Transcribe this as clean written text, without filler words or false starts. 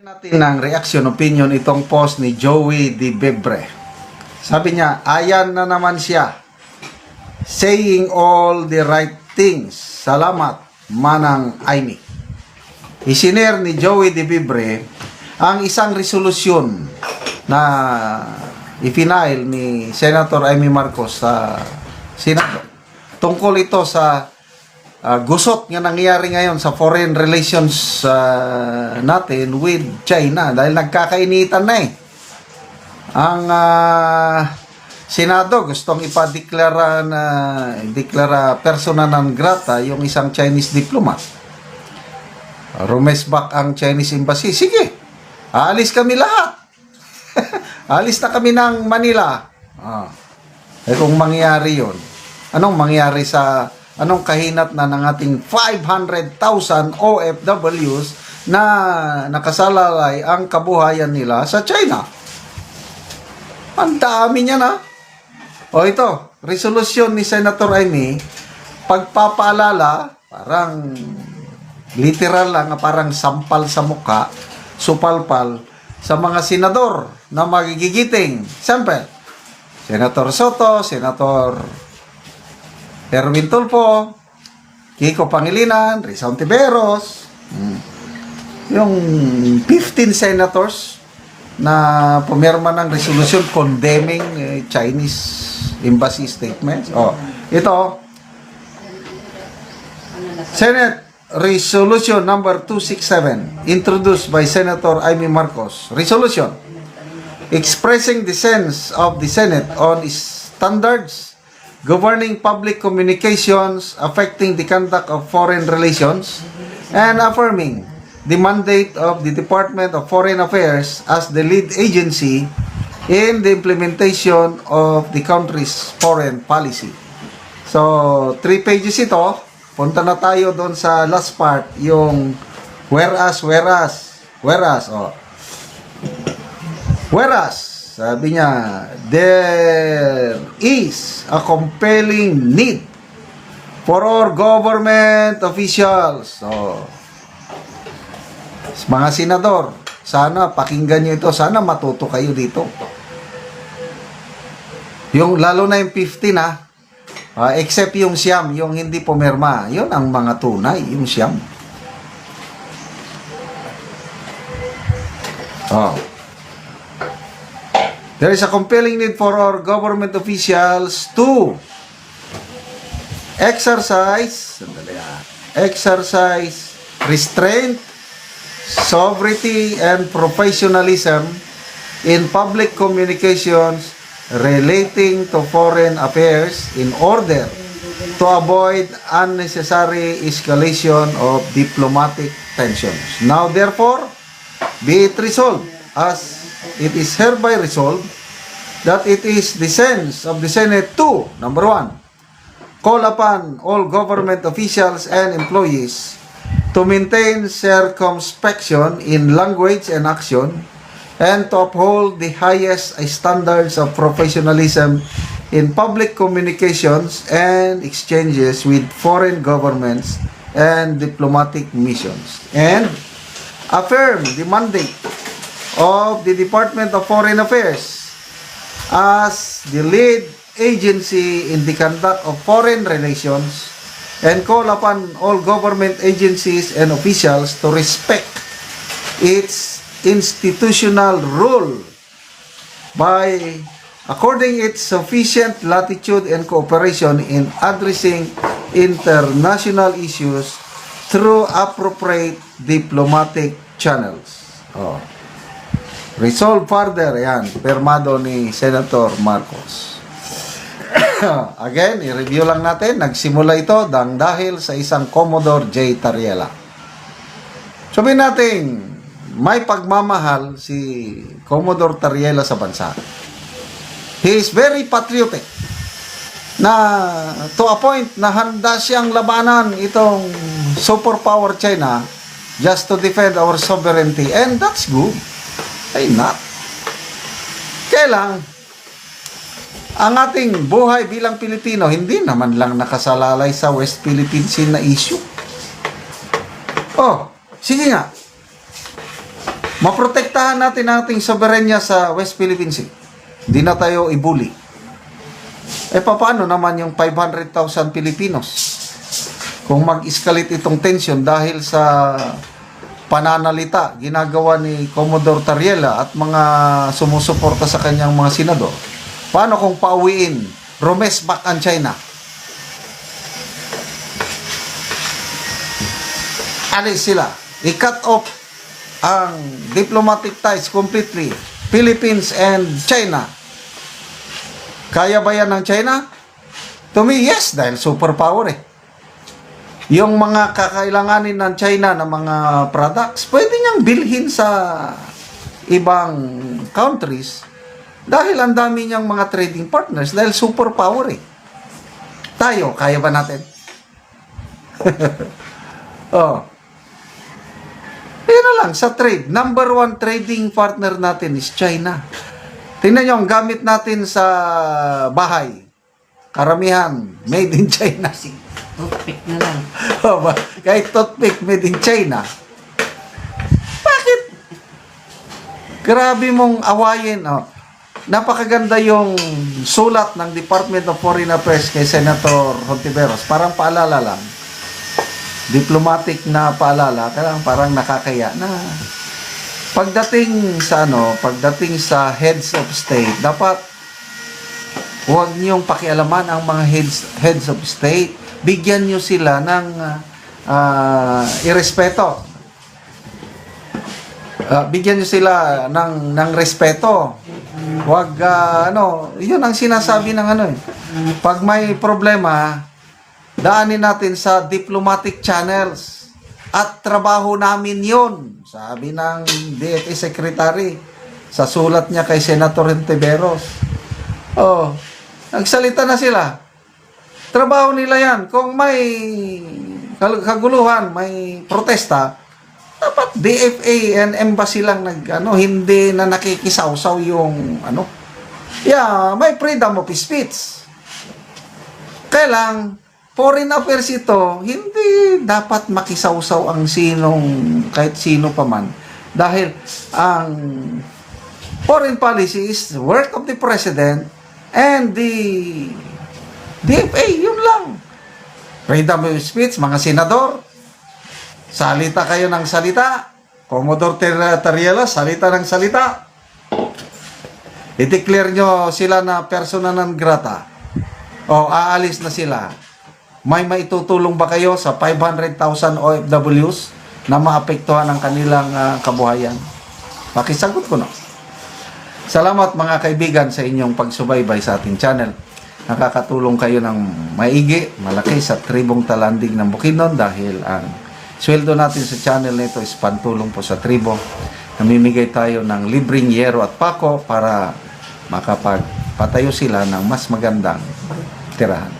Natin ng reaction opinion itong post ni Joey Di Bebre. Sabi niya, ayan na naman siya. Saying all the right things. Salamat, Manang Aimee. Isinare ni Joey Di Bebre ang isang resolusyon na ipinail ni Senator Amy Marcos sa Senado. Tungkol ito sa gusot nga nangyayari ngayon sa foreign relations natin with China dahil nagkakainitan na eh. Ang Senado gustong ipadeklara persona non grata yung isang Chinese diplomat. Rumesbak ang Chinese embassy. Sige, aalis kami lahat. Alis na kami ng Manila. Kung mangyari yun, anong kahinat na ng ating 500,000 OFWs na nakasalalay ang kabuhayan nila sa China? Ang dami niya na. O ito, resolusyon ni Senator Amy, pagpapaalala, parang literal lang, parang sampal sa mukha, supalpal, sa mga senador na magigigiting. Sample, Senator Soto, Senator Erwin Tulfo, Kiko Pangilinan, Risa Hontiveros, yung 15 senators na pumirma ng resolution condemning Chinese embassy statements. Ito, Senate Resolution number 267, introduced by Senator Amy Marcos. Resolution expressing the sense of the Senate on standards governing public communications affecting the conduct of foreign relations and affirming the mandate of the Department of Foreign Affairs as the lead agency in the implementation of the country's foreign policy. So, 3 pages ito. Punta na tayo doon sa last part, yung whereas, sabi niya, there is a compelling need for our government officials. Mga senador, sana pakinggan niyo ito, sana matuto kayo dito. Yung lalo na yung 15 except yung siyam, yung hindi pumirma, yun ang mga tunay, yung siyam. There is a compelling need for our government officials to exercise restraint, sobriety, and professionalism in public communications relating to foreign affairs in order to avoid unnecessary escalation of diplomatic tensions. Now, therefore, be it resolved, as it is hereby resolved, that it is the sense of the Senate to, number 1, call upon all government officials and employees to maintain circumspection in language and action, and to uphold the highest standards of professionalism in public communications and exchanges with foreign governments and diplomatic missions, and affirm the mandate of the Department of Foreign Affairs as the lead agency in the conduct of foreign relations, and call upon all government agencies and officials to respect its institutional role by according its sufficient latitude and cooperation in addressing international issues through appropriate diplomatic channels. Resolve further, yan, permado ni Senator Marcos. Again, i-review lang natin, nagsimula ito dahil sa isang Commodore J. Tariela. Sabihin natin, may pagmamahal si Commodore Tariela sa bansa. He is very patriotic na to a point na handa siyang labanan itong superpower China just to defend our sovereignty, and that's good. Ay not. Kailang ang ating buhay bilang Pilipino hindi naman lang nakasalalay sa West Philippine Sea na issue. Sige nga. Maprotektahan natin ang ating soberenya sa West Philippine Sea. Hindi na tayo ibuli. Paano naman yung 500,000 Pilipinos? Kung mag-escalate itong tension dahil sa pananalita ginagawa ni Commodore Tariela at mga sumusuporta sa kanyang mga senador, paano kung pauwiin, rumesbak ang China? Alis sila. I-cut off ang diplomatic ties completely. Philippines and China. Kaya ba yan ng China? To me, yes, dahil superpower eh. Yung mga kakailanganin ng China na mga products, pwede niyang bilhin sa ibang countries dahil ang dami niyang mga trading partners dahil superpower eh. Tayo, kaya ba natin? Oh. Yan na lang, sa trade. Number 1 trading partner natin is China. Tingnan nyo, ang gamit natin sa bahay. Karamihan, made in China. Toothpick na lang. Kahit toothpick, made in China. Bakit? Grabe mong awayin. Oh. Napakaganda yung sulat ng Department of Foreign Affairs kay Senator Hontiveros. Parang paalala lang. Diplomatic na paalala, parang nakakaya na pagdating sa heads of state, dapat huwag niyong pakialaman ang mga heads of state. Bigyan niyo sila ng irespeto. Bigyan niyo sila ng respeto. Huwag yun ang sinasabi ng pag may problema, daanin natin sa diplomatic channels at trabaho namin yun, sabi ng DFA Secretary sa sulat niya kay Senator Hontiveros. Nagsalita na sila. Trabaho nila yan. Kung may kaguluhan, may protesta, dapat DFA and embassy lang hindi na nakikisawsaw yung may freedom of speech. Kailang foreign affairs ito, hindi dapat makisawsaw ang kahit sino pa man. Dahil ang foreign policy is work of the President and the DFA, yun lang. Freedom of speech, mga senador, salita kayo ng salita. Commodore Tariela, salita ng salita. I-declare nyo sila na persona non grata. Aalis na sila. May maitutulong ba kayo sa 500,000 OFWs na maapektuhan ang kanilang kabuhayan? Pakisagot ko na. Salamat mga kaibigan sa inyong pagsubaybay sa ating channel. Nakakatulong kayo ng maigi, malaki sa tribong Talandig ng Bukidnon dahil ang sweldo natin sa channel nito is pantulong po sa tribo. Namimigay tayo ng libreng yero at pako para makapagpatayo sila ng mas magandang tirahan.